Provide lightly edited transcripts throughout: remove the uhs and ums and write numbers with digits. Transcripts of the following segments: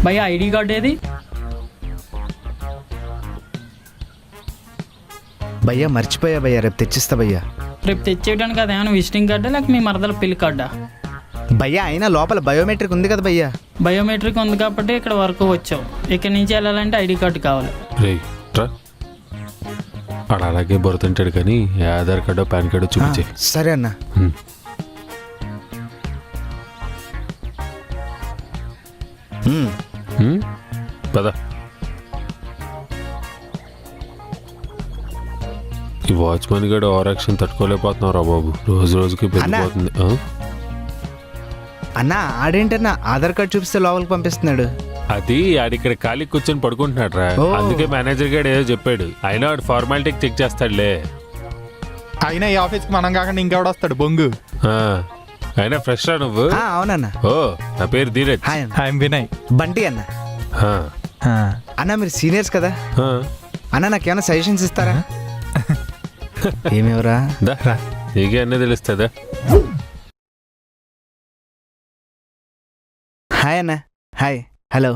భయ్యా ID card ఏది? భయ్యా మర్చిపోయా భయ్యా, రేపు తెచ్చిస్తా భయ్యా. రేపు తెచ్చేయడానికి అదేమైనా విజిటింగ్ కార్డా లేక మీ మరదల పెళ్లి కార్డా? భయ్యా అయినా లోపల బయోమెట్రిక్ ఉంది కదా భయ్యా. బయోమెట్రిక్ ఉంది కాబట్టి ఇక్కడ వరకు వచ్చావు. ఇక్కడ నుంచి వెళ్ళాలంటే ఐడి కార్డు కావాలి. అలాగే బొరతంటాడు కానీ ఆధార్ కార్డు పాన్ కార్డు చూపించే. సరే అన్న. పద. ఈ వాచ్మెన్ గడు ఓవర్ యాక్షన్ తట్టుకోలేకపోతున్నావు రా బాబు, రోజు రోజుకి పెరిగిపోతుంది. అన్నా ఆడేంటన్నా ఆధార్ కార్డు చూపిస్తే లోపలికి పంపిస్తున్నాడు. అది ఆడిక్కడ ఖాళీ కూర్చొని పడుకుంటున్నాడు రా, అందుకే మేనేజర్ గారు ఏదో చెప్పాడు. అయినా వాడు ఫార్మాలిటీకి చెక్ చేస్తాడులే. అయినా ఈ ఆఫీస్కి మనం కాకుండా ఇంకెవడ వస్తాడు బొంగు. అయినా ఫ్రెష్ రా నువ్వు? అవునన్నా. ఓ నా పేరు ధీరజ్. ఐఎమ్ వినయ్. బంటి అన్న. అన్న మీరు సీనియర్స్ కదా అన్న, నాకేమైనా సజెషన్స్ ఇస్తారా? ఏమేవరా నీకే అన్నీ తెలుస్తుందా? హాయ్ అన్న. హాయ్. హలో.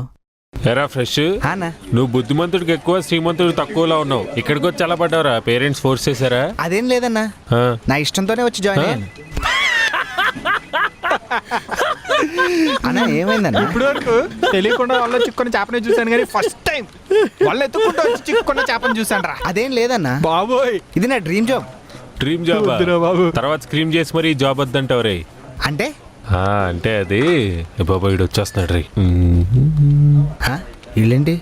ఎరా ఫ్రెష్, అన్న నువ్వు బుద్ధిమంతుడికి ఎక్కువ శ్రీమంతుడికి తక్కువలో ఉన్నావు. ఇక్కడికి వచ్చి ఎలా పడ్డావురా? పేరెంట్స్ ఫోర్స్ చేశారా? అదేం లేదన్నా, నా ఇష్టంతోనే వచ్చి జాయిన్ అయ్యాను. అన్న ఏమైందన్న? ఇప్పుడు వరకు తెలియకుండా వాళ్ళు చిక్కున్న చేపని చూశాను కానీ ఫస్ట్ టైం వాళ్ళు ఎత్తుకుంటూ వచ్చి చిక్కున్న చేపని చూశాను రా. అదేం లేదన్నా బాబోయ్, ఇది నా డ్రీమ్ జాబ్. డ్రీమ్ జాబ్ బాబు. తర్వాత స్క్రీమ్ చేసి మరి జాబ్ వద్దంటావు రే. అంటే అంటే అది బాబా వీడు వచ్చేస్తున్నాడు రే. వీళ్ళేంటి?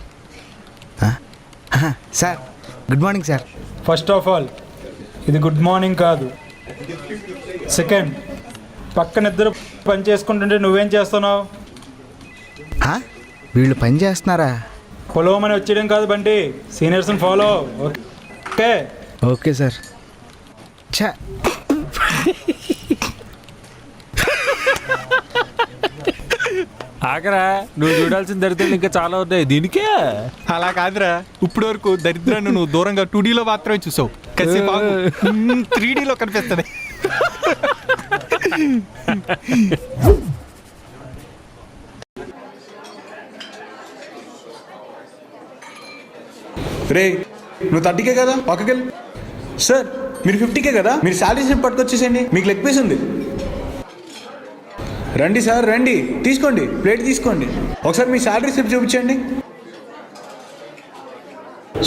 Sir good morning sir. First of all ఇది గుడ్ మార్నింగ్ కాదు. సెకండ్, పక్కన ఇద్దరు పని చేసుకుంటుంటే నువ్వేం చేస్తున్నావు? వీళ్ళు పని చేస్తున్నారా? పొలవమని వచ్చేయడం కాదు బండి, సీనియర్స్ని ఫాలో. Okay okay sir. ఛా ఆగరా, నువ్వు చూడాల్సిన దరిద్రాలు ఇంకా చాలా ఉన్నాయి దీనికే. అలా కాదురా, ఇప్పుడు వరకు దరిద్రాన్ని నువ్వు దూరంగా 2Dలో మాత్రమే చూసావు. కాసేపు 3Dలో కనిపిస్తుంది. రే నువ్వు 30K కదా, పక్కకెళ్ళి. సార్ మీరు 50K కదా, మీరు శాలరీ స్లిప్ పట్టుకొచ్చేసేయండి, మీకు లెగ్ పీస్ ఉంది. రండి సార్ రండి, తీసుకోండి, ప్లేట్ తీసుకోండి. ఒకసారి మీ శాలరీ స్లిప్ చూపించండి.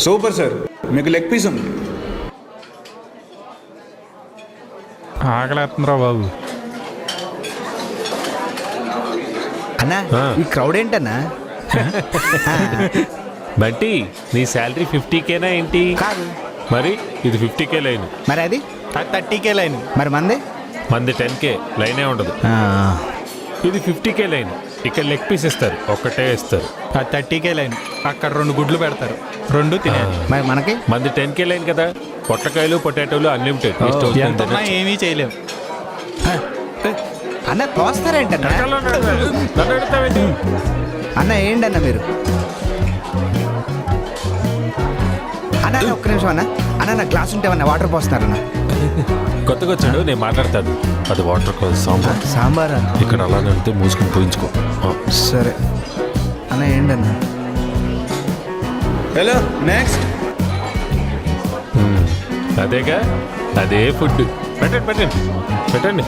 సూపర్ సార్, మీకు లెగ్ పీస్ ఉంది. ఆకలేస్తుందిరా బాబు. అన్నా ఈ క్రౌడ్ ఏంటన్నా? బట్టి నీ శాలరీ 50Kనా ఏంటి? కాదు. మరి ఇది 50K లైన్. మరి అది 30K లైన్. మరి మంది 10K లైనే ఉండదు. ఇది 50K లైన్. ఇక్కడ లెగ్ పీస్ ఇస్తారు, ఒక్కటే ఇస్తారు. 30K లైన్, అక్కడ 2 గుడ్లు పెడతారు, 2 తినేయాలి. మరి మనకి 10K లైన్ కదా, పొట్టకాయలు పొటాటోలు అన్లిమిటెడ్. ఏమీ చేయలేము. అన్న తోస్తారేంటన్నా? అన్న ఏంటన్న మీరు? అన్న ఒక్క నిమిషం అన్న. అన్న నా గ్లాస్ ఉంటే ఏమన్నా వాటర్ పోస్తున్నారన్న? కొత్తగా వచ్చాడు, నేను మాట్లాడతాను. అది వాటర్ కాదు, సాంబార్. సాంబారా? ఇక్కడ అలానే ఉంటే మూసుకొని పోయించుకో. సరే అన్న ఏంటన్న? Hello next. అదేగా, అదే ఫుడ్. పెట్టండి పెట్టండి పెట్టండి.